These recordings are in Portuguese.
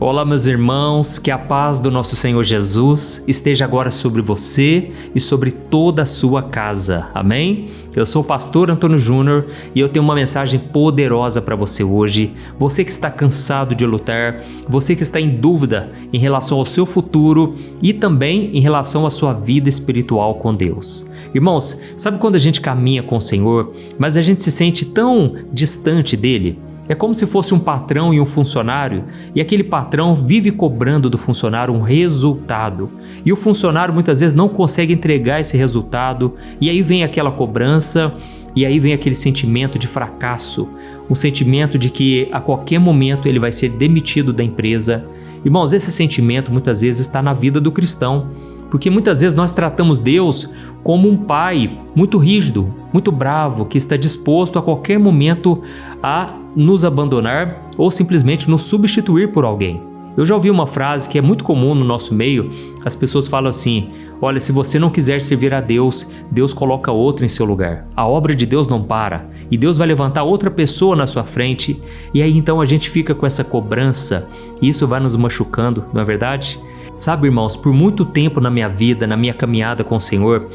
Olá, meus irmãos, que a paz do nosso Senhor Jesus esteja agora sobre você e sobre toda a sua casa. Amém? Eu sou o pastor Antônio Júnior e eu tenho uma mensagem poderosa para você hoje. Você que está cansado de lutar, você que está em dúvida em relação ao seu futuro e também em relação à sua vida espiritual com Deus. Irmãos, sabe quando a gente caminha com o Senhor, mas a gente se sente tão distante dele? É como se fosse um patrão e um funcionário, e aquele patrão vive cobrando do funcionário um resultado. E o funcionário muitas vezes não consegue entregar esse resultado, e aí vem aquela cobrança, e aí vem aquele sentimento de fracasso, um sentimento de que a qualquer momento ele vai ser demitido da empresa. Irmãos, esse sentimento muitas vezes está na vida do cristão, porque muitas vezes nós tratamos Deus como um pai muito rígido, muito bravo, que está disposto a qualquer momento a nos abandonar ou simplesmente nos substituir por alguém. Eu já ouvi uma frase que é muito comum no nosso meio, as pessoas falam assim: olha, se você não quiser servir a Deus, Deus coloca outro em seu lugar. A obra de Deus não para e Deus vai levantar outra pessoa na sua frente, e aí então a gente fica com essa cobrança e isso vai nos machucando, não é verdade? Sabe, irmãos, por muito tempo na minha vida, na minha caminhada com o Senhor,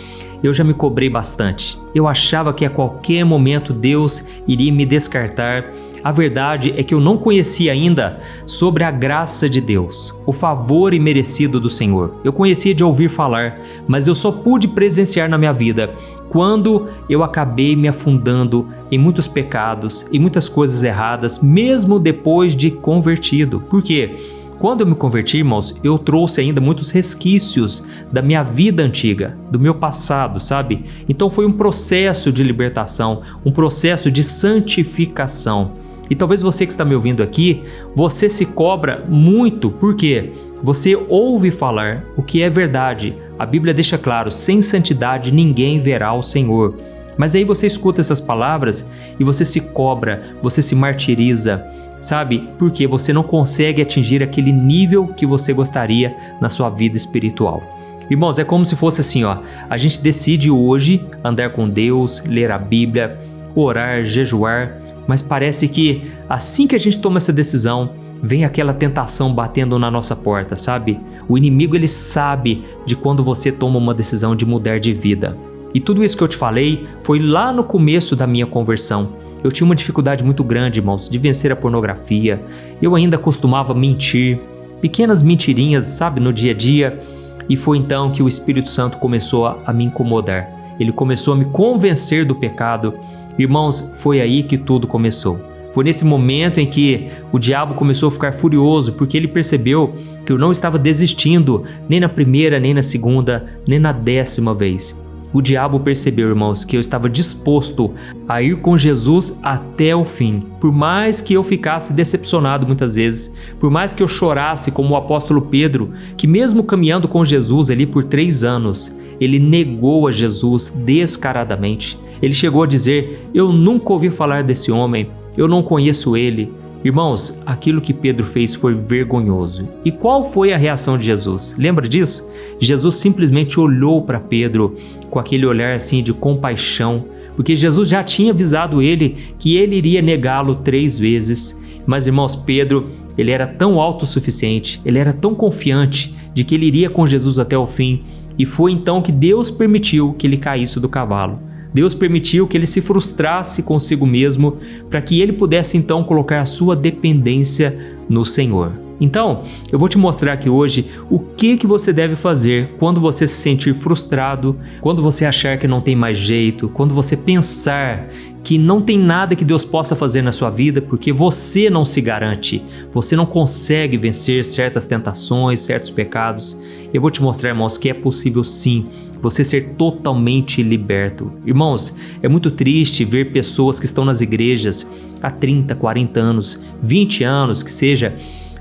eu já me cobrei bastante. Eu achava que a qualquer momento Deus iria me descartar. A verdade é que eu não conhecia ainda sobre a graça de Deus, o favor imerecido do Senhor. Eu conhecia de ouvir falar, mas eu só pude presenciar na minha vida quando eu acabei me afundando em muitos pecados, em muitas coisas erradas, mesmo depois de convertido. Por quê? Quando eu me converti, irmãos, eu trouxe ainda muitos resquícios da minha vida antiga, do meu passado, sabe? Então foi um processo de libertação, um processo de santificação. E talvez você que está me ouvindo aqui, você se cobra muito, porque você ouve falar o que é verdade. A Bíblia deixa claro: sem santidade ninguém verá o Senhor. Mas aí você escuta essas palavras e você se cobra, você se martiriza, sabe? Porque você não consegue atingir aquele nível que você gostaria na sua vida espiritual. Irmãos, é como se fosse assim, ó. A gente decide hoje andar com Deus, ler a Bíblia, orar, jejuar, mas parece que assim que a gente toma essa decisão, vem aquela tentação batendo na nossa porta, sabe? O inimigo, ele sabe de quando você toma uma decisão de mudar de vida. E tudo isso que eu te falei foi lá no começo da minha conversão. Eu tinha uma dificuldade muito grande, irmãos, de vencer a pornografia. Eu ainda costumava mentir, pequenas mentirinhas, sabe, no dia a dia. E foi então que o Espírito Santo começou a me incomodar. Ele começou a me convencer do pecado. Irmãos, foi aí que tudo começou. Foi nesse momento em que o diabo começou a ficar furioso, porque ele percebeu que eu não estava desistindo nem na primeira, nem na segunda, nem na 10ª vez. O diabo percebeu, irmãos, que eu estava disposto a ir com Jesus até o fim. Por mais que eu ficasse decepcionado muitas vezes, por mais que eu chorasse como o apóstolo Pedro, que mesmo caminhando com Jesus ali por 3 anos, ele negou a Jesus descaradamente. Ele chegou a dizer: eu nunca ouvi falar desse homem, eu não conheço ele. Irmãos, aquilo que Pedro fez foi vergonhoso. E qual foi a reação de Jesus? Lembra disso? Jesus simplesmente olhou para Pedro com aquele olhar assim de compaixão, porque Jesus já tinha avisado ele que ele iria negá-lo 3 vezes. Mas, irmãos, Pedro, ele era tão autossuficiente, ele era tão confiante de que ele iria com Jesus até o fim, e foi então que Deus permitiu que ele caísse do cavalo. Deus permitiu que ele se frustrasse consigo mesmo para que ele pudesse então colocar a sua dependência no Senhor. Então, eu vou te mostrar aqui hoje o que você deve fazer quando você se sentir frustrado, quando você achar que não tem mais jeito, quando você pensar que não tem nada que Deus possa fazer na sua vida porque você não se garante, você não consegue vencer certas tentações, certos pecados. Eu vou te mostrar, irmãos, que é possível sim você ser totalmente liberto. Irmãos, é muito triste ver pessoas que estão nas igrejas há 30, 40 anos, 20 anos, que seja,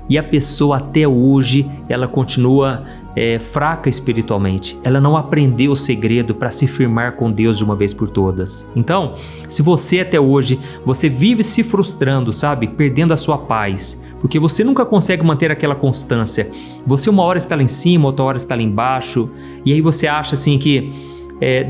e a pessoa até hoje, ela continua fraca espiritualmente. Ela não aprendeu o segredo para se firmar com Deus de uma vez por todas. Então, se você até hoje, você vive se frustrando, sabe? Perdendo a sua paz, porque você nunca consegue manter aquela constância. Você uma hora está lá em cima, outra hora está lá embaixo, e aí você acha assim que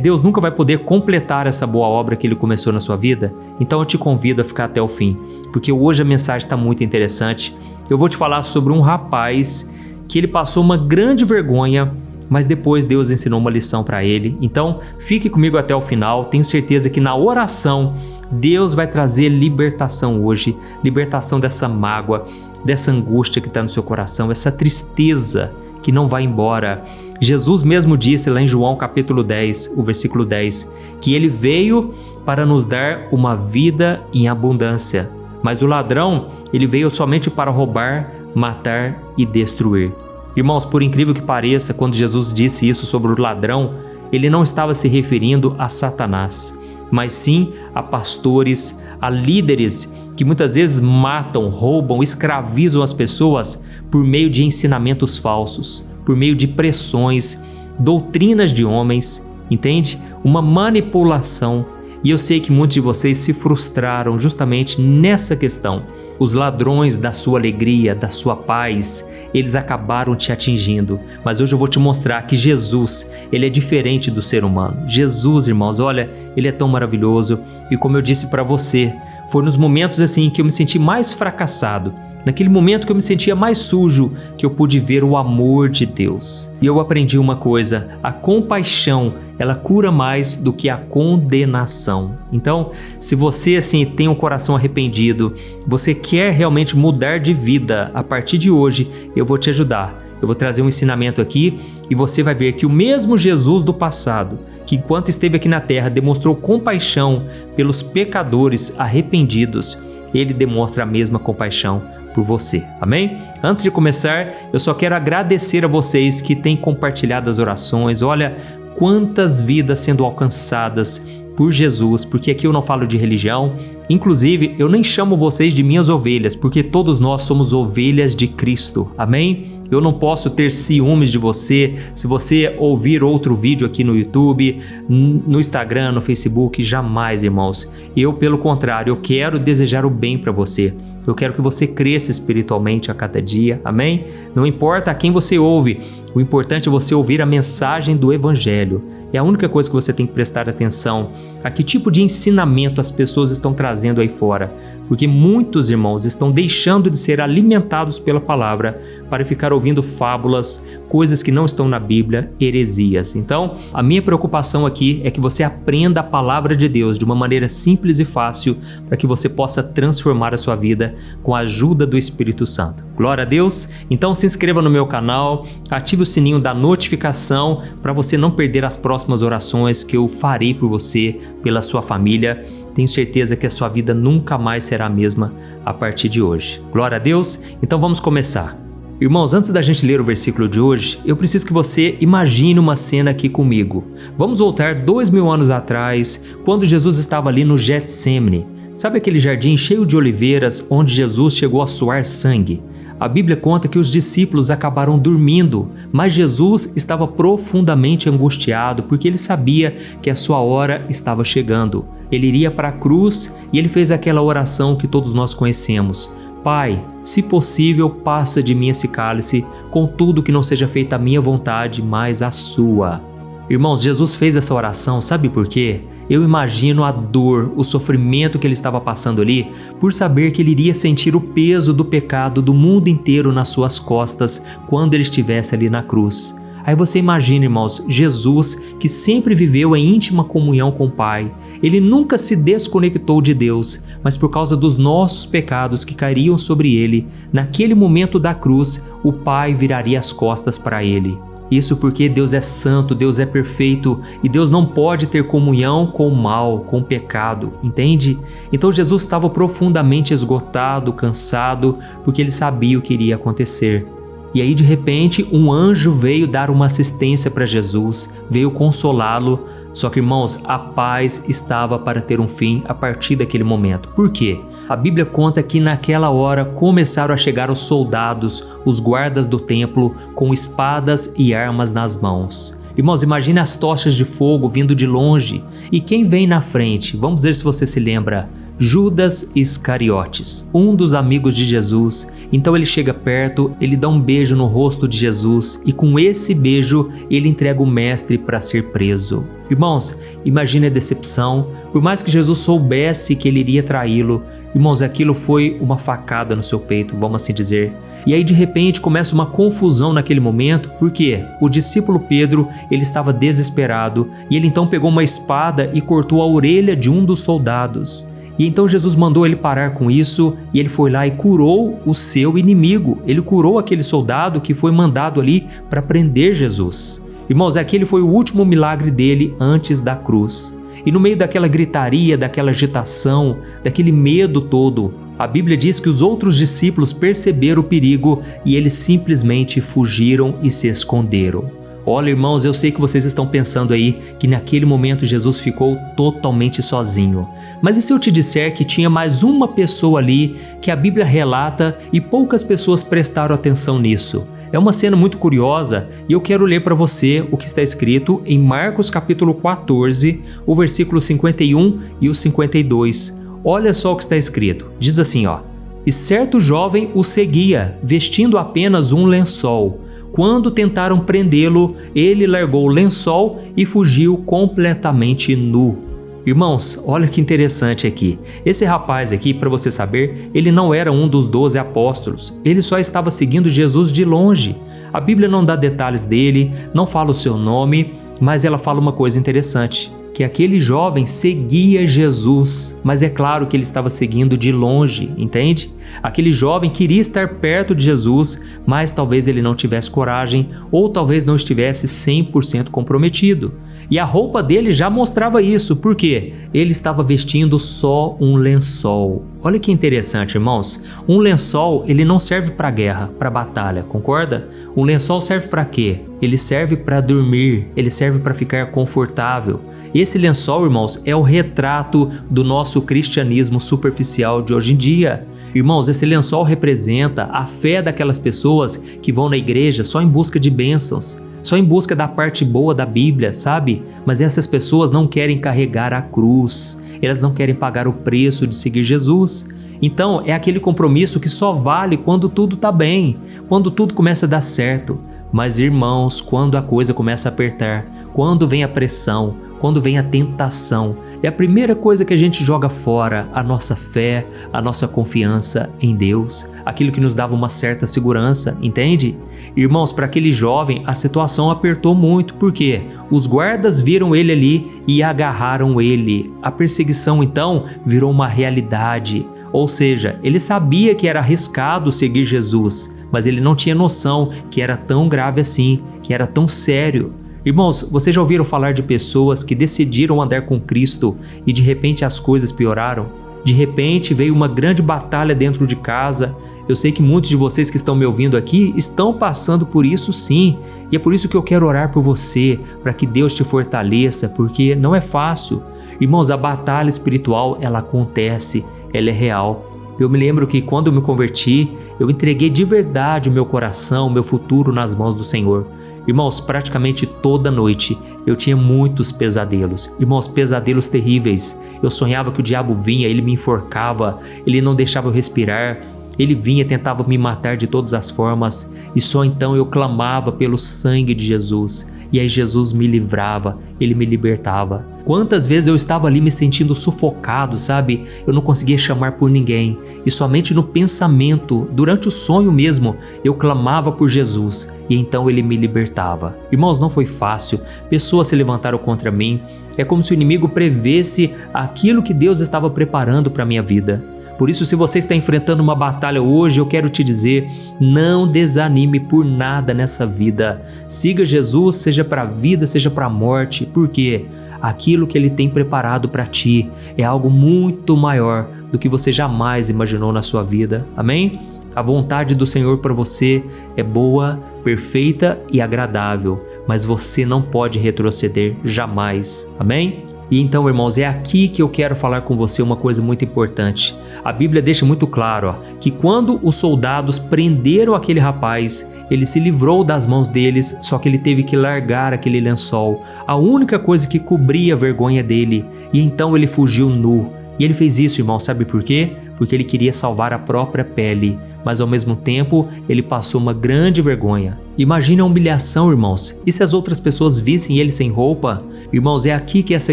Deus nunca vai poder completar essa boa obra que Ele começou na sua vida. Então eu te convido a ficar até o fim, porque hoje a mensagem está muito interessante. eu vou te falar sobre um rapaz que ele passou uma grande vergonha, mas depois Deus ensinou uma lição para ele. Então, fique comigo até o final. Tenho certeza que na oração, Deus vai trazer libertação hoje, libertação dessa mágoa, dessa angústia que está no seu coração, essa tristeza que não vai embora. Jesus mesmo disse lá em João capítulo 10, o versículo 10, que ele veio para nos dar uma vida em abundância. Mas o ladrão, ele veio somente para roubar, matar e destruir. Irmãos, por incrível que pareça, quando Jesus disse isso sobre o ladrão, ele não estava se referindo a Satanás, mas sim a pastores, a líderes que muitas vezes matam, roubam, escravizam as pessoas por meio de ensinamentos falsos, por meio de pressões, doutrinas de homens, entende? Uma manipulação. E eu sei que muitos de vocês se frustraram justamente nessa questão. Os ladrões da sua alegria, da sua paz, eles acabaram te atingindo. Mas hoje eu vou te mostrar que Jesus, ele é diferente do ser humano. Jesus, irmãos, olha, ele é tão maravilhoso. E como eu disse para você, foi nos momentos assim que eu me senti mais fracassado, naquele momento que eu me sentia mais sujo, que eu pude ver o amor de Deus. E eu aprendi uma coisa: a compaixão, ela cura mais do que a condenação. Então, se você assim tem um coração arrependido, você quer realmente mudar de vida, a partir de hoje eu vou te ajudar. Eu vou trazer um ensinamento aqui e você vai ver que o mesmo Jesus do passado, que enquanto esteve aqui na terra demonstrou compaixão pelos pecadores arrependidos, ele demonstra a mesma compaixão por você, amém? Antes de começar, eu só quero agradecer a vocês que têm compartilhado as orações. Olha quantas vidas sendo alcançadas por Jesus, porque aqui eu não falo de religião. Inclusive, eu nem chamo vocês de minhas ovelhas, porque todos nós somos ovelhas de Cristo, amém? Eu não posso ter ciúmes de você se você ouvir outro vídeo aqui no YouTube, no Instagram, no Facebook, jamais, irmãos. Eu, pelo contrário, eu quero desejar o bem para você. Eu quero que você cresça espiritualmente a cada dia, amém? Não importa a quem você ouve, o importante é você ouvir a mensagem do Evangelho. É a única coisa que você tem que prestar atenção, a que tipo de ensinamento as pessoas estão trazendo aí fora. Porque muitos irmãos estão deixando de ser alimentados pela palavra para ficar ouvindo fábulas, coisas que não estão na Bíblia, heresias. Então, a minha preocupação aqui é que você aprenda a palavra de Deus de uma maneira simples e fácil para que você possa transformar a sua vida com a ajuda do Espírito Santo. Glória a Deus! Então se inscreva no meu canal, ative o sininho da notificação para você não perder as próximas orações que eu farei por você, pela sua família. Tenho certeza que a sua vida nunca mais será a mesma a partir de hoje. Glória a Deus! Então vamos começar. Irmãos, antes da gente ler o versículo de hoje, eu preciso que você imagine uma cena aqui comigo. Vamos voltar 2000 anos atrás, quando Jesus estava ali no Getsêmani. Sabe aquele jardim cheio de oliveiras onde Jesus chegou a suar sangue? A Bíblia conta que os discípulos acabaram dormindo, mas Jesus estava profundamente angustiado porque ele sabia que a sua hora estava chegando. Ele iria para a cruz e ele fez aquela oração que todos nós conhecemos. Pai, se possível, passa de mim esse cálice, contudo que não seja feita a minha vontade, mas a sua. Irmãos, Jesus fez essa oração, sabe por quê? Eu imagino a dor, o sofrimento que ele estava passando ali, por saber que ele iria sentir o peso do pecado do mundo inteiro nas suas costas quando ele estivesse ali na cruz. Aí você imagina, irmãos, Jesus, que sempre viveu em íntima comunhão com o Pai. Ele nunca se desconectou de Deus, mas por causa dos nossos pecados que cairiam sobre ele, naquele momento da cruz, o Pai viraria as costas para ele. Isso porque Deus é santo, Deus é perfeito e Deus não pode ter comunhão com o mal, com o pecado, entende? Então Jesus estava profundamente esgotado, cansado, porque ele sabia o que iria acontecer. E aí de repente um anjo veio dar uma assistência para Jesus, veio consolá-lo. Só que, irmãos, a paz estava para ter um fim a partir daquele momento. Por quê? A Bíblia conta que naquela hora começaram a chegar os soldados, os guardas do templo, com espadas e armas nas mãos. Irmãos, imagine as tochas de fogo vindo de longe. E quem vem na frente? Vamos ver se você se lembra. Judas Iscariotes, um dos amigos de Jesus. Então ele chega perto, ele dá um beijo no rosto de Jesus e com esse beijo ele entrega o mestre para ser preso. Irmãos, imagine a decepção. Por mais que Jesus soubesse que ele iria traí-lo, Irmãos, aquilo foi uma facada no seu peito, vamos assim dizer. E aí de repente começa uma confusão naquele momento, porque o discípulo Pedro, ele estava desesperado e ele então pegou uma espada e cortou a orelha de um dos soldados. E então Jesus mandou ele parar com isso e ele foi lá e curou o seu inimigo. Ele curou aquele soldado que foi mandado ali para prender Jesus. Irmãos, aquele foi o último milagre dele antes da cruz. E no meio daquela gritaria, daquela agitação, daquele medo todo, a Bíblia diz que os outros discípulos perceberam o perigo e eles simplesmente fugiram e se esconderam. Olha, irmãos, eu sei que vocês estão pensando aí que naquele momento Jesus ficou totalmente sozinho. Mas e se eu te disser que tinha mais uma pessoa ali que a Bíblia relata e poucas pessoas prestaram atenção nisso? É uma cena muito curiosa e eu quero ler para você o que está escrito em Marcos capítulo 14, o versículo 51 e o 52. Olha só o que está escrito. Diz assim, ó: E certo jovem o seguia, vestindo apenas um lençol. Quando tentaram prendê-lo, ele largou o lençol e fugiu completamente nu. Irmãos, olha que interessante aqui. Esse rapaz aqui, para você saber, ele não era um dos 12 apóstolos. Ele só estava seguindo Jesus de longe. A Bíblia não dá detalhes dele, não fala o seu nome, mas ela fala uma coisa interessante, que aquele jovem seguia Jesus, mas é claro que ele estava seguindo de longe, entende? Aquele jovem queria estar perto de Jesus, mas talvez ele não tivesse coragem ou talvez não estivesse 100% comprometido. E a roupa dele já mostrava isso, porque ele estava vestindo só um lençol. Olha que interessante, irmãos. Um lençol, ele não serve para guerra, para batalha, concorda? Um lençol serve para quê? Ele serve para dormir, ele serve para ficar confortável. Esse lençol, irmãos, é o retrato do nosso cristianismo superficial de hoje em dia. Irmãos, esse lençol representa a fé daquelas pessoas que vão na igreja só em busca de bênçãos, só em busca da parte boa da Bíblia, sabe? Mas essas pessoas não querem carregar a cruz, elas não querem pagar o preço de seguir Jesus. Então, é aquele compromisso que só vale quando tudo está bem, quando tudo começa a dar certo. Mas, irmãos, quando a coisa começa a apertar, quando vem a pressão, quando vem a tentação, é a primeira coisa que a gente joga fora, a nossa fé, a nossa confiança em Deus, aquilo que nos dava uma certa segurança, entende? Irmãos, para aquele jovem a situação apertou muito, porque os guardas viram ele ali e agarraram ele. A perseguição então virou uma realidade, ou seja, ele sabia que era arriscado seguir Jesus, mas ele não tinha noção que era tão grave assim, que era tão sério. Irmãos, vocês já ouviram falar de pessoas que decidiram andar com Cristo e de repente as coisas pioraram? De repente veio uma grande batalha dentro de casa. Eu sei que muitos de vocês que estão me ouvindo aqui estão passando por isso sim. E é por isso que eu quero orar por você, para que Deus te fortaleça, porque não é fácil. Irmãos, a batalha espiritual, ela acontece, ela é real. Eu me lembro que quando eu me converti, eu entreguei de verdade o meu coração, o meu futuro nas mãos do Senhor. Irmãos, praticamente toda noite eu tinha muitos pesadelos. Irmãos, pesadelos terríveis. Eu sonhava que o diabo vinha, ele me enforcava, ele não deixava eu respirar. Ele vinha, tentava me matar de todas as formas. E só então eu clamava pelo sangue de Jesus. E aí Jesus me livrava, ele me libertava. Quantas vezes eu estava ali me sentindo sufocado, sabe? Eu não conseguia chamar por ninguém. E somente no pensamento, durante o sonho mesmo, eu clamava por Jesus. E então ele me libertava. Irmãos, não foi fácil. Pessoas se levantaram contra mim. É como se o inimigo prevesse aquilo que Deus estava preparando para a minha vida. Por isso, se você está enfrentando uma batalha hoje, eu quero te dizer, não desanime por nada nessa vida. Siga Jesus, seja para a vida, seja para a morte, porque aquilo que Ele tem preparado para ti é algo muito maior do que você jamais imaginou na sua vida. Amém? A vontade do Senhor para você é boa, perfeita e agradável, mas você não pode retroceder jamais. Amém? E então, irmãos, é aqui que eu quero falar com você uma coisa muito importante. A Bíblia deixa muito claro que quando os soldados prenderam aquele rapaz, ele se livrou das mãos deles, só que ele teve que largar aquele lençol, a única coisa que cobria a vergonha dele, e então ele fugiu nu. E ele fez isso, irmão, sabe por quê? Porque ele queria salvar a própria pele. mas ao mesmo tempo ele passou uma grande vergonha. Imagine a humilhação, irmãos. E se as outras pessoas vissem ele sem roupa? Irmãos, é aqui que essa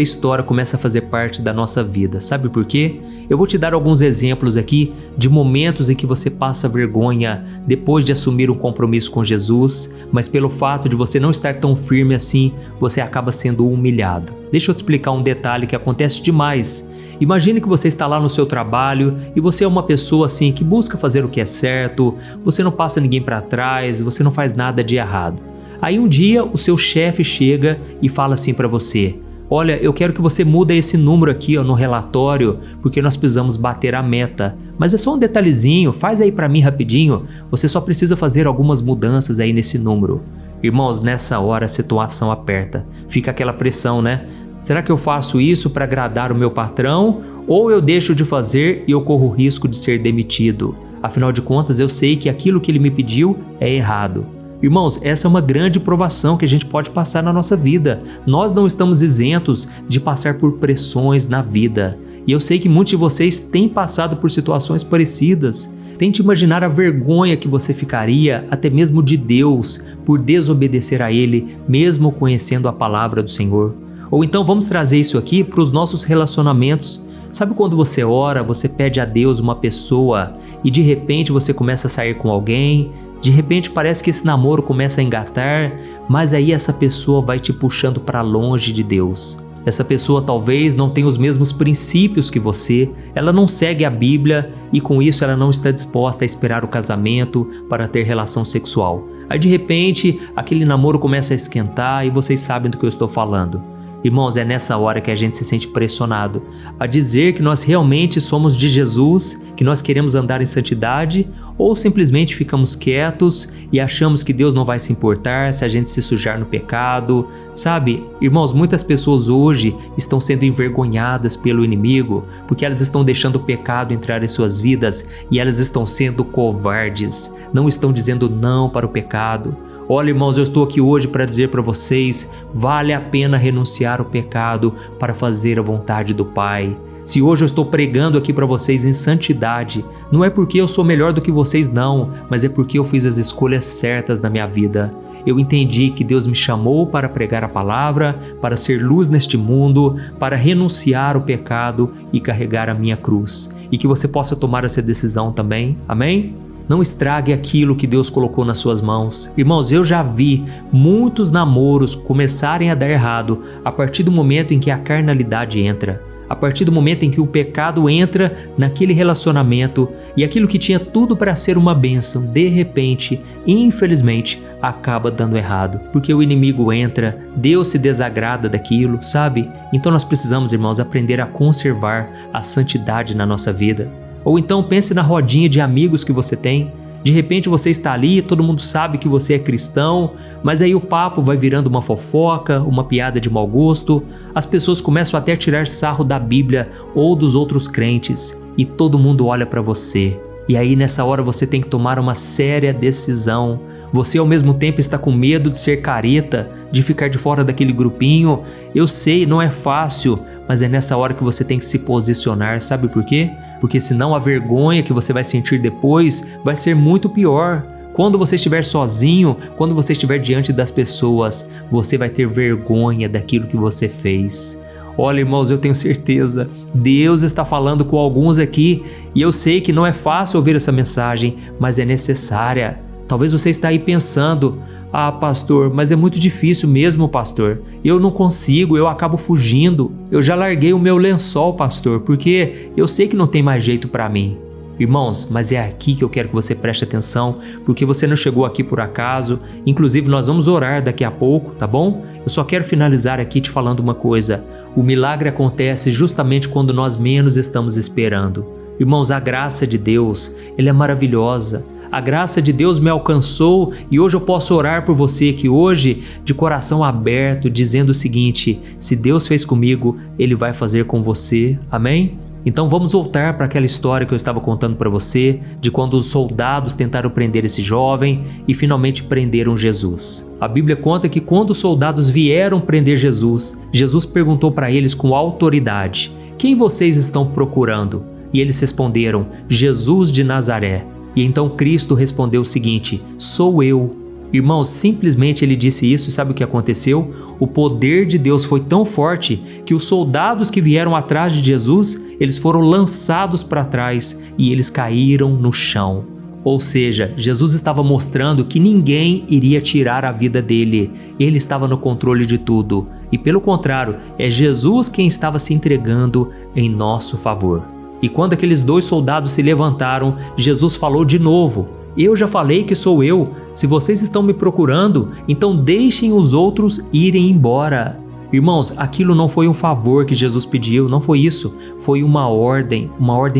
história começa a fazer parte da nossa vida. Sabe por quê? Eu vou te dar alguns exemplos aqui de momentos em que você passa vergonha depois de assumir um compromisso com Jesus, mas pelo fato de você não estar tão firme assim, você acaba sendo humilhado. Deixa eu te explicar um detalhe que acontece demais. Imagine que você está lá no seu trabalho e você é uma pessoa assim que busca fazer o que é certo, você não passa ninguém para trás, você não faz nada de errado. Aí um dia o seu chefe chega e fala assim para você: olha, eu quero que você mude esse número aqui no relatório, porque nós precisamos bater a meta. Mas é só um detalhezinho, faz aí para mim rapidinho, você só precisa fazer algumas mudanças aí nesse número. Irmãos, nessa hora a situação aperta, fica aquela pressão, né? Será que eu faço isso para agradar o meu patrão ou eu deixo de fazer e eu corro o risco de ser demitido? Afinal de contas, eu sei que aquilo que ele me pediu é errado. Irmãos, essa é uma grande provação que a gente pode passar na nossa vida. Nós não estamos isentos de passar por pressões na vida. E eu sei que muitos de vocês têm passado por situações parecidas. Tente imaginar a vergonha que você ficaria, até mesmo de Deus, por desobedecer a Ele, mesmo conhecendo a palavra do Senhor. Ou então vamos trazer isso aqui para os nossos relacionamentos. Sabe quando você ora, você pede a Deus uma pessoa e de repente você começa a sair com alguém, de repente parece que esse namoro começa a engatar, mas aí essa pessoa vai te puxando para longe de Deus. Essa pessoa talvez não tenha os mesmos princípios que você, ela não segue a Bíblia e com isso ela não está disposta a esperar o casamento para ter relação sexual. Aí de repente aquele namoro começa a esquentar e vocês sabem do que eu estou falando. Irmãos, é nessa hora que a gente se sente pressionado a dizer que nós realmente somos de Jesus, que nós queremos andar em santidade, ou simplesmente ficamos quietos e achamos que Deus não vai se importar se a gente se sujar no pecado. Sabe, irmãos, muitas pessoas hoje estão sendo envergonhadas pelo inimigo porque elas estão deixando o pecado entrar em suas vidas e elas estão sendo covardes, não estão dizendo não para o pecado. Olha, irmãos, eu estou aqui hoje para dizer para vocês, vale a pena renunciar ao pecado para fazer a vontade do Pai. Se hoje eu estou pregando aqui para vocês em santidade, não é porque eu sou melhor do que vocês não, mas é porque eu fiz as escolhas certas na minha vida. Eu entendi que Deus me chamou para pregar a palavra, para ser luz neste mundo, para renunciar ao pecado e carregar a minha cruz. E que você possa tomar essa decisão também, amém? Não estrague aquilo que Deus colocou nas suas mãos. Irmãos, eu já vi muitos namoros começarem a dar errado a partir do momento em que a carnalidade entra. A partir do momento em que o pecado entra naquele relacionamento e aquilo que tinha tudo para ser uma bênção, de repente, infelizmente, acaba dando errado. Porque o inimigo entra, Deus se desagrada daquilo, sabe? Então nós precisamos, irmãos, aprender a conservar a santidade na nossa vida. Ou então pense na rodinha de amigos que você tem. De repente você está ali, todo mundo sabe que você é cristão, mas aí o papo vai virando uma fofoca, uma piada de mau gosto. As pessoas começam até a tirar sarro da Bíblia ou dos outros crentes e todo mundo olha para você. E aí nessa hora você tem que tomar uma séria decisão. Você ao mesmo tempo está com medo de ser careta, de ficar de fora daquele grupinho. Eu sei, não é fácil, mas é nessa hora que você tem que se posicionar, sabe por quê? Porque senão a vergonha que você vai sentir depois vai ser muito pior. Quando você estiver sozinho, quando você estiver diante das pessoas, você vai ter vergonha daquilo que você fez. Olha, irmãos, eu tenho certeza, Deus está falando com alguns aqui e eu sei que não é fácil ouvir essa mensagem, mas é necessária. Talvez você está aí pensando: ah, pastor, mas é muito difícil mesmo, pastor. Eu não consigo, eu acabo fugindo. Eu já larguei o meu lençol, pastor, porque eu sei que não tem mais jeito para mim. Irmãos, mas é aqui que eu quero que você preste atenção, porque você não chegou aqui por acaso. Inclusive, nós vamos orar daqui a pouco, tá bom? Eu só quero finalizar aqui te falando uma coisa. O milagre acontece justamente quando nós menos estamos esperando. Irmãos, a graça de Deus, ela é maravilhosa. A graça de Deus me alcançou e hoje eu posso orar por você aqui hoje de coração aberto, dizendo o seguinte: se Deus fez comigo, Ele vai fazer com você. Amém? Então vamos voltar para aquela história que eu estava contando para você, de quando os soldados tentaram prender esse jovem e finalmente prenderam Jesus. A Bíblia conta que quando os soldados vieram prender Jesus, Jesus perguntou para eles com autoridade: quem vocês estão procurando? E eles responderam: Jesus de Nazaré. E então Cristo respondeu o seguinte: sou eu. Irmãos, simplesmente ele disse isso, e sabe o que aconteceu? O poder de Deus foi tão forte que os soldados que vieram atrás de Jesus, eles foram lançados para trás e eles caíram no chão. Ou seja, Jesus estava mostrando que ninguém iria tirar a vida dele. Ele estava no controle de tudo. E pelo contrário, é Jesus quem estava se entregando em nosso favor. E quando aqueles 2 soldados se levantaram, Jesus falou de novo: eu já falei que sou eu. Se vocês estão me procurando, então deixem os outros irem embora. Irmãos, aquilo não foi um favor que Jesus pediu, não foi isso. Foi uma ordem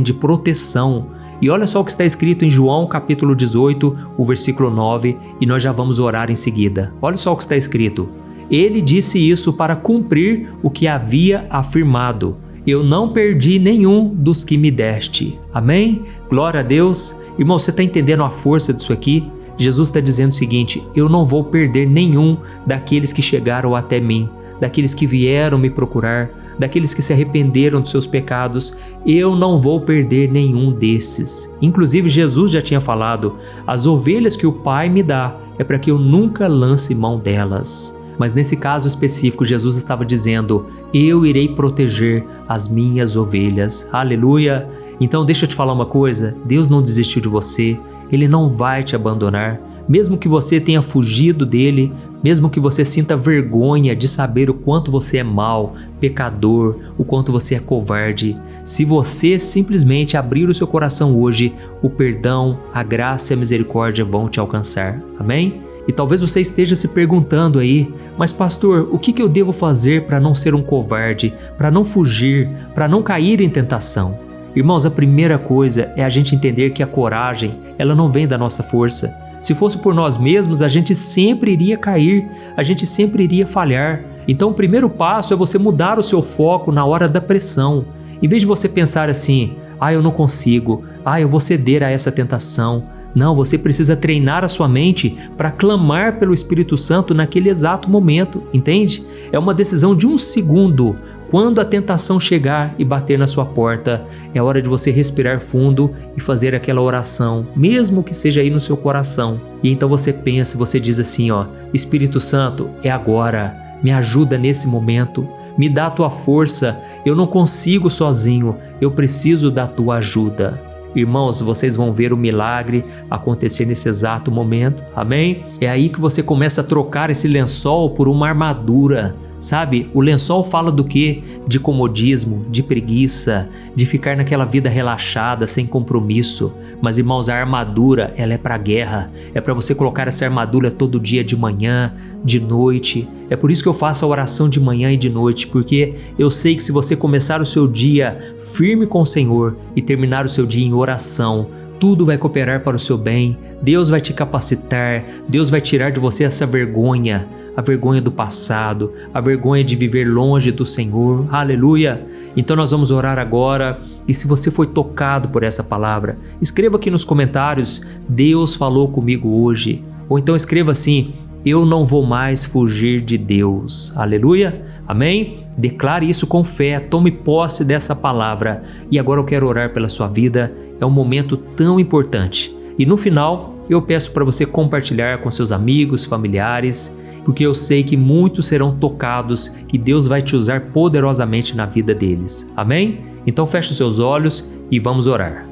de proteção. E olha só o que está escrito em João capítulo 18, o versículo 9, e nós já vamos orar em seguida. Olha só o que está escrito: ele disse isso para cumprir o que havia afirmado: eu não perdi nenhum dos que me deste. Amém? Glória a Deus. Irmão, você está entendendo a força disso aqui? Jesus está dizendo o seguinte: eu não vou perder nenhum daqueles que chegaram até mim, daqueles que vieram me procurar, daqueles que se arrependeram dos seus pecados. Eu não vou perder nenhum desses. Inclusive, Jesus já tinha falado: as ovelhas que o Pai me dá é para que eu nunca lance mão delas. Mas nesse caso específico, Jesus estava dizendo: eu irei proteger as minhas ovelhas. Aleluia! Então deixa eu te falar uma coisa: Deus não desistiu de você, Ele não vai te abandonar. Mesmo que você tenha fugido dele, mesmo que você sinta vergonha de saber o quanto você é mau, pecador, o quanto você é covarde, se você simplesmente abrir o seu coração hoje, o perdão, a graça e a misericórdia vão te alcançar. Amém? E talvez você esteja se perguntando aí: mas pastor, o que eu devo fazer para não ser um covarde, para não fugir, para não cair em tentação? Irmãos, a primeira coisa é a gente entender que a coragem, ela não vem da nossa força. Se fosse por nós mesmos, a gente sempre iria cair, a gente sempre iria falhar. Então o primeiro passo é você mudar o seu foco na hora da pressão. Em vez de você pensar assim: eu não consigo, eu vou ceder a essa tentação. Não, você precisa treinar a sua mente para clamar pelo Espírito Santo naquele exato momento, entende? É uma decisão de um segundo. Quando a tentação chegar e bater na sua porta, é hora de você respirar fundo e fazer aquela oração, mesmo que seja aí no seu coração. E então você pensa, você diz assim: Espírito Santo, é agora, me ajuda nesse momento, me dá a tua força, eu não consigo sozinho, eu preciso da tua ajuda. Irmãos, vocês vão ver o milagre acontecer nesse exato momento, amém? É aí que você começa a trocar esse lençol por uma armadura. Sabe, o lençol fala do quê? De comodismo, de preguiça, de ficar naquela vida relaxada, sem compromisso. Mas, irmãos, a armadura, ela é para a guerra. É para você colocar essa armadura todo dia, de manhã, de noite. É por isso que eu faço a oração de manhã e de noite, porque eu sei que se você começar o seu dia firme com o Senhor e terminar o seu dia em oração, tudo vai cooperar para o seu bem. Deus vai te capacitar, Deus vai tirar de você essa vergonha, a vergonha do passado, a vergonha de viver longe do Senhor. Aleluia! Então nós vamos orar agora, e se você foi tocado por essa palavra, escreva aqui nos comentários: Deus falou comigo hoje. Ou então escreva assim: eu não vou mais fugir de Deus. Aleluia! Amém? Declare isso com fé, tome posse dessa palavra. E agora eu quero orar pela sua vida. É um momento tão importante. E no final, eu peço para você compartilhar com seus amigos, familiares, porque eu sei que muitos serão tocados e Deus vai te usar poderosamente na vida deles. Amém? Então feche os seus olhos e vamos orar.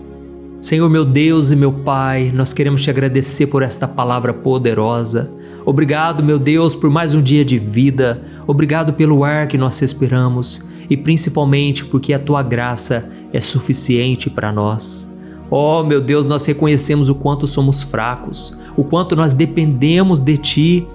Senhor, meu Deus e meu Pai, nós queremos te agradecer por esta palavra poderosa. Obrigado, meu Deus, por mais um dia de vida. Obrigado pelo ar que nós respiramos e principalmente porque a tua graça é suficiente para nós. Oh, meu Deus, nós reconhecemos o quanto somos fracos, o quanto nós dependemos de Ti.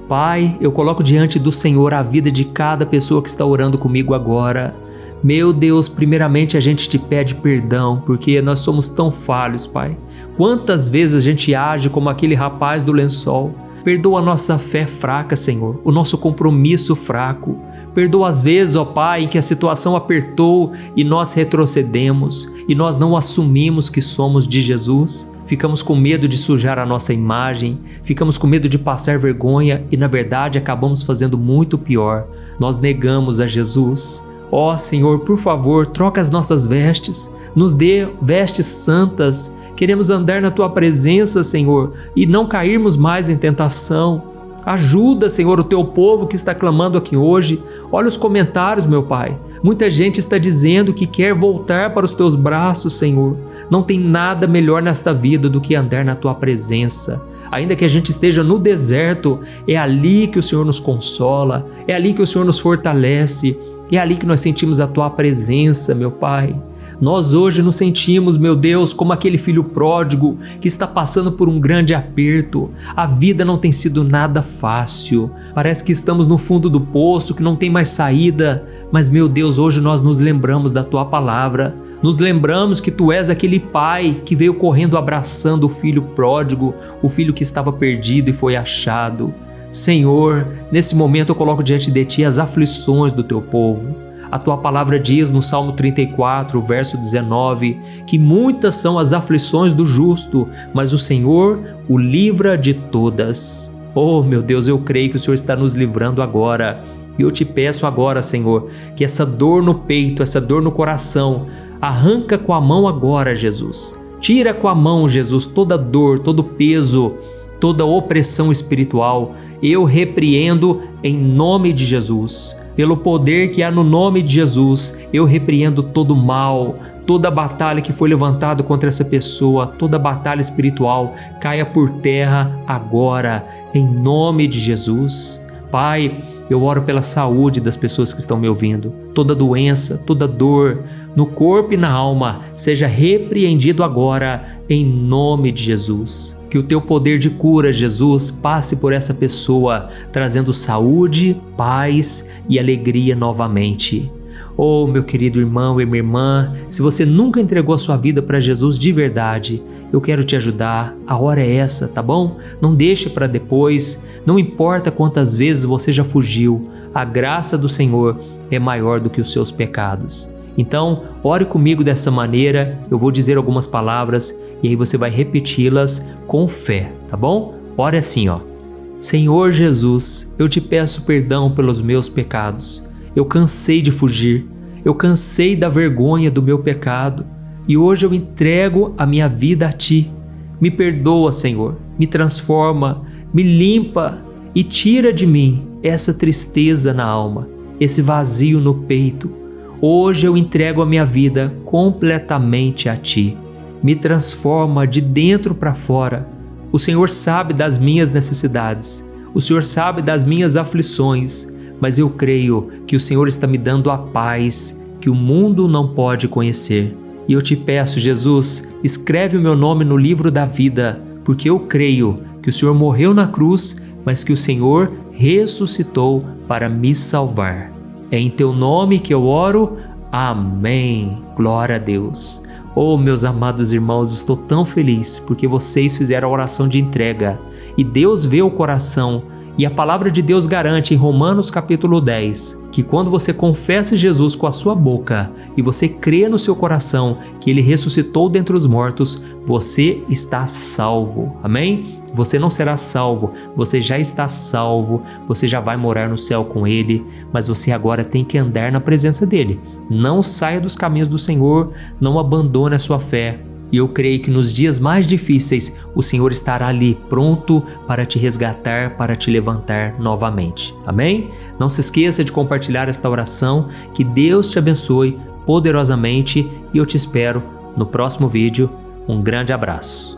Pai, eu coloco diante do Senhor a vida de cada pessoa que está orando comigo agora. Meu Deus, primeiramente a gente te pede perdão, porque nós somos tão falhos, Pai. Quantas vezes a gente age como aquele rapaz do lençol? Perdoa a nossa fé fraca, Senhor, o nosso compromisso fraco. Perdoa as vezes, ó Pai, em que a situação apertou e nós retrocedemos e nós não assumimos que somos de Jesus. Ficamos com medo de sujar a nossa imagem, ficamos com medo de passar vergonha e, na verdade, acabamos fazendo muito pior. Nós negamos a Jesus. Ó Senhor, por favor, troca as nossas vestes, nos dê vestes santas Queremos andar na Tua presença, Senhor, e não cairmos mais em tentação. Ajuda, Senhor, o Teu povo que está clamando aqui hoje. Olha os comentários, meu Pai. Muita gente está dizendo que quer voltar para os Teus braços, Senhor. Não tem nada melhor nesta vida do que andar na Tua presença. Ainda que a gente esteja no deserto, é ali que o Senhor nos consola, é ali que o Senhor nos fortalece, é ali que nós sentimos a Tua presença, meu Pai. Nós hoje nos sentimos, meu Deus, como aquele filho pródigo que está passando por um grande aperto. A vida não tem sido nada fácil. Parece que estamos no fundo do poço, que não tem mais saída. Mas, meu Deus, hoje nós nos lembramos da Tua palavra. Nos lembramos que Tu és aquele pai que veio correndo abraçando o filho pródigo, o filho que estava perdido e foi achado. Senhor, nesse momento eu coloco diante de Ti as aflições do Teu povo. A Tua palavra diz no Salmo 34, verso 19, que muitas são as aflições do justo, mas o Senhor o livra de todas. Oh, meu Deus, eu creio que o Senhor está nos livrando agora. E eu Te peço agora, Senhor, que essa dor no peito, essa dor no coração, arranca com a mão agora, Jesus. Tira com a mão, Jesus, toda dor, todo peso, toda opressão espiritual. Eu repreendo em nome de Jesus. Pelo poder que há no nome de Jesus, eu repreendo todo mal, toda batalha que foi levantada contra essa pessoa, toda batalha espiritual, caia por terra agora, em nome de Jesus. Pai, eu oro pela saúde das pessoas que estão me ouvindo. Toda doença, toda dor, no corpo e na alma, seja repreendido agora, em nome de Jesus. Que o Teu poder de cura, Jesus, passe por essa pessoa, trazendo saúde, paz e alegria novamente. Oh, meu querido irmão e minha irmã, se você nunca entregou a sua vida para Jesus de verdade, eu quero te ajudar. A hora é essa, tá bom? Não deixe para depois. Não importa quantas vezes você já fugiu, a graça do Senhor é maior do que os seus pecados. Então, ore comigo dessa maneira, eu vou dizer algumas palavras e aí você vai repeti-las com fé, tá bom? Ore assim, ó. Senhor Jesus, eu Te peço perdão pelos meus pecados. Eu cansei de fugir, eu cansei da vergonha do meu pecado e hoje eu entrego a minha vida a Ti. Me perdoa, Senhor, me transforma, me limpa e tira de mim essa tristeza na alma, esse vazio no peito. Hoje eu entrego a minha vida completamente a Ti. Me transforma de dentro para fora. O Senhor sabe das minhas necessidades, o Senhor sabe das minhas aflições, mas eu creio que o Senhor está me dando a paz que o mundo não pode conhecer. E eu Te peço, Jesus, escreve o meu nome no livro da vida, porque eu creio que o Senhor morreu na cruz, mas que o Senhor ressuscitou para me salvar. É em Teu nome que eu oro. Amém. Glória a Deus. Oh, meus amados irmãos, estou tão feliz porque vocês fizeram a oração de entrega e Deus vê o coração. E a palavra de Deus garante em Romanos capítulo 10 que quando você confessa Jesus com a sua boca e você crê no seu coração que Ele ressuscitou dentre os mortos, você está salvo. Amém? Você não será salvo, você já está salvo, você já vai morar no céu com Ele, mas você agora tem que andar na presença dEle. Não saia dos caminhos do Senhor, não abandone a sua fé. E eu creio que nos dias mais difíceis, o Senhor estará ali pronto para te resgatar, para te levantar novamente. Amém? Não se esqueça de compartilhar esta oração, que Deus te abençoe poderosamente e eu te espero no próximo vídeo. Um grande abraço.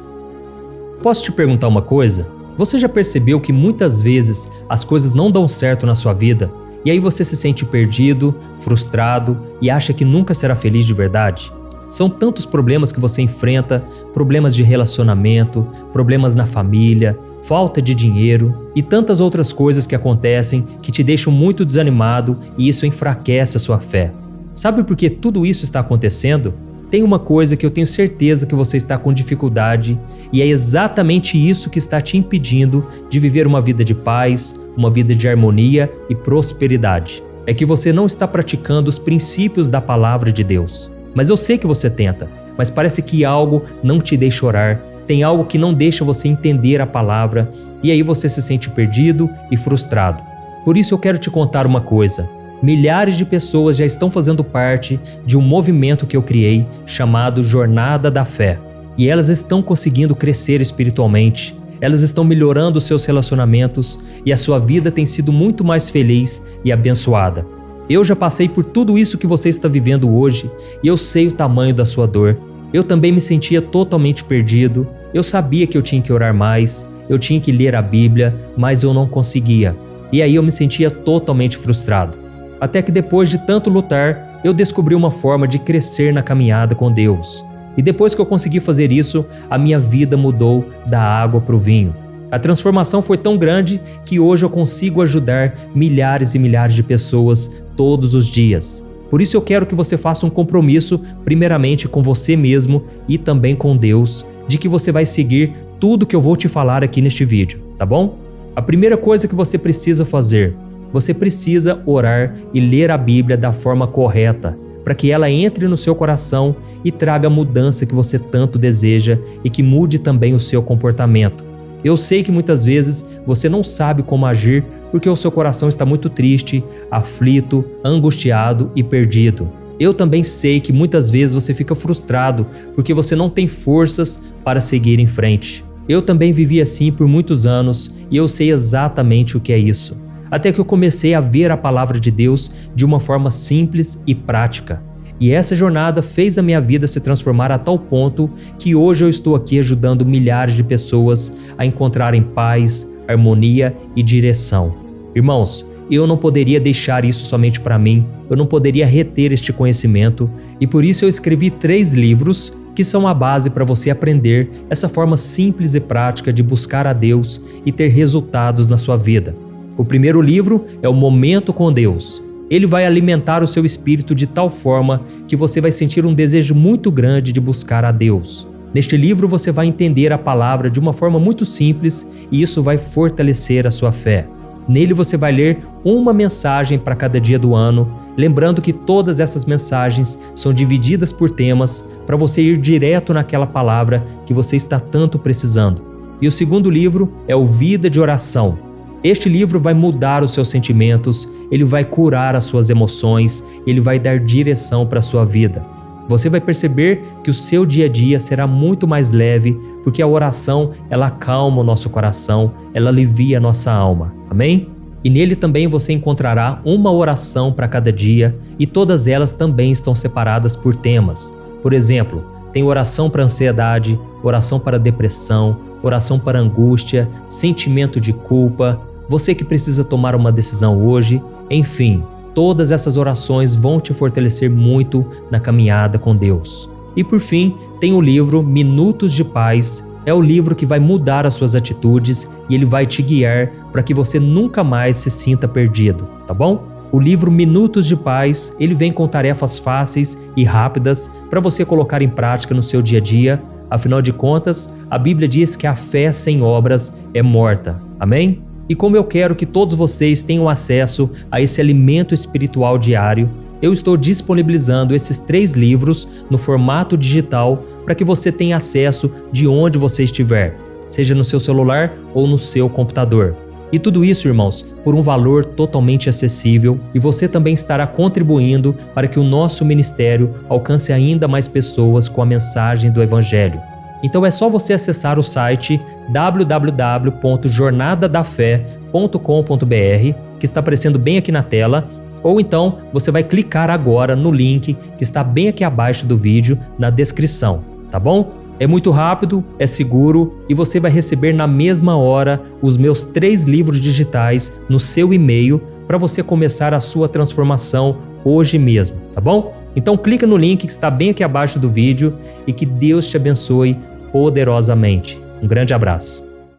Posso te perguntar uma coisa? Você já percebeu que muitas vezes as coisas não dão certo na sua vida e aí você se sente perdido, frustrado e acha que nunca será feliz de verdade? São tantos problemas que você enfrenta, problemas de relacionamento, problemas na família, falta de dinheiro e tantas outras coisas que acontecem que te deixam muito desanimado e isso enfraquece a sua fé. Sabe por que tudo isso está acontecendo? Tem uma coisa que eu tenho certeza que você está com dificuldade e é exatamente isso que está te impedindo de viver uma vida de paz, uma vida de harmonia e prosperidade. É que você não está praticando os princípios da palavra de Deus. Mas eu sei que você tenta, mas parece que algo não te deixa orar, tem algo que não deixa você entender a palavra e aí você se sente perdido e frustrado. Por isso eu quero te contar uma coisa. Milhares de pessoas já estão fazendo parte de um movimento que eu criei chamado Jornada da Fé. e elas estão conseguindo crescer espiritualmente. Elas estão melhorando os seus relacionamentos e a sua vida tem sido muito mais feliz e abençoada. Eu já passei por tudo isso que você está vivendo hoje e eu sei o tamanho da sua dor. Eu também me sentia totalmente perdido. Eu sabia que eu tinha que orar mais, eu tinha que ler a Bíblia, mas eu não conseguia. E aí eu me sentia totalmente frustrado. Até que depois de tanto lutar, eu descobri uma forma de crescer na caminhada com Deus. E depois que eu consegui fazer isso, a minha vida mudou da água para o vinho. A transformação foi tão grande que hoje eu consigo ajudar milhares e milhares de pessoas todos os dias. Por isso eu quero que você faça um compromisso, primeiramente com você mesmo e também com Deus, de que você vai seguir tudo que eu vou te falar aqui neste vídeo, tá bom? A primeira coisa que você precisa fazer, você precisa orar e ler a Bíblia da forma correta, para que ela entre no seu coração e traga a mudança que você tanto deseja e que mude também o seu comportamento. Eu sei que muitas vezes você não sabe como agir porque o seu coração está muito triste, aflito, angustiado e perdido. Eu também sei que muitas vezes você fica frustrado porque você não tem forças para seguir em frente. Eu também vivi assim por muitos anos e eu sei exatamente o que é isso. Até que eu comecei a ver a palavra de Deus de uma forma simples e prática. E essa jornada fez a minha vida se transformar a tal ponto que hoje eu estou aqui ajudando milhares de pessoas a encontrarem paz, harmonia e direção. Irmãos, eu não poderia deixar isso somente para mim, eu não poderia reter este conhecimento e por isso eu escrevi 3 livros que são a base para você aprender essa forma simples e prática de buscar a Deus e ter resultados na sua vida. O primeiro livro é o Momento com Deus. Ele vai alimentar o seu espírito de tal forma que você vai sentir um desejo muito grande de buscar a Deus. Neste livro você vai entender a palavra de uma forma muito simples e isso vai fortalecer a sua fé. Nele você vai ler uma mensagem para cada dia do ano, lembrando que todas essas mensagens são divididas por temas para você ir direto naquela palavra que você está tanto precisando. E o segundo livro é o Vida de Oração. Este livro vai mudar os seus sentimentos, ele vai curar as suas emoções, ele vai dar direção para a sua vida. Você vai perceber que o seu dia a dia será muito mais leve, porque a oração, ela acalma o nosso coração, ela alivia a nossa alma. Amém? E nele também você encontrará uma oração para cada dia e todas elas também estão separadas por temas. Por exemplo, tem oração para ansiedade, oração para depressão, oração para angústia, sentimento de culpa, você que precisa tomar uma decisão hoje, enfim, todas essas orações vão te fortalecer muito na caminhada com Deus. E por fim, tem o livro Minutos de Paz, é o livro que vai mudar as suas atitudes e ele vai te guiar para que você nunca mais se sinta perdido, tá bom? O livro Minutos de Paz, ele vem com tarefas fáceis e rápidas para você colocar em prática no seu dia a dia. Afinal de contas, a Bíblia diz que a fé sem obras é morta. Amém? E como eu quero que todos vocês tenham acesso a esse alimento espiritual diário, eu estou disponibilizando esses 3 livros no formato digital para que você tenha acesso de onde você estiver, seja no seu celular ou no seu computador. E tudo isso, irmãos, por um valor totalmente acessível e você também estará contribuindo para que o nosso ministério alcance ainda mais pessoas com a mensagem do Evangelho. Então é só você acessar o site www.jornadadafé.com.br, que está aparecendo bem aqui na tela, ou então você vai clicar agora no link que está bem aqui abaixo do vídeo, na descrição, tá bom? É muito rápido, é seguro e você vai receber na mesma hora os meus 3 livros digitais no seu e-mail para você começar a sua transformação hoje mesmo, tá bom? Então clica no link que está bem aqui abaixo do vídeo e que Deus te abençoe poderosamente. Um grande abraço.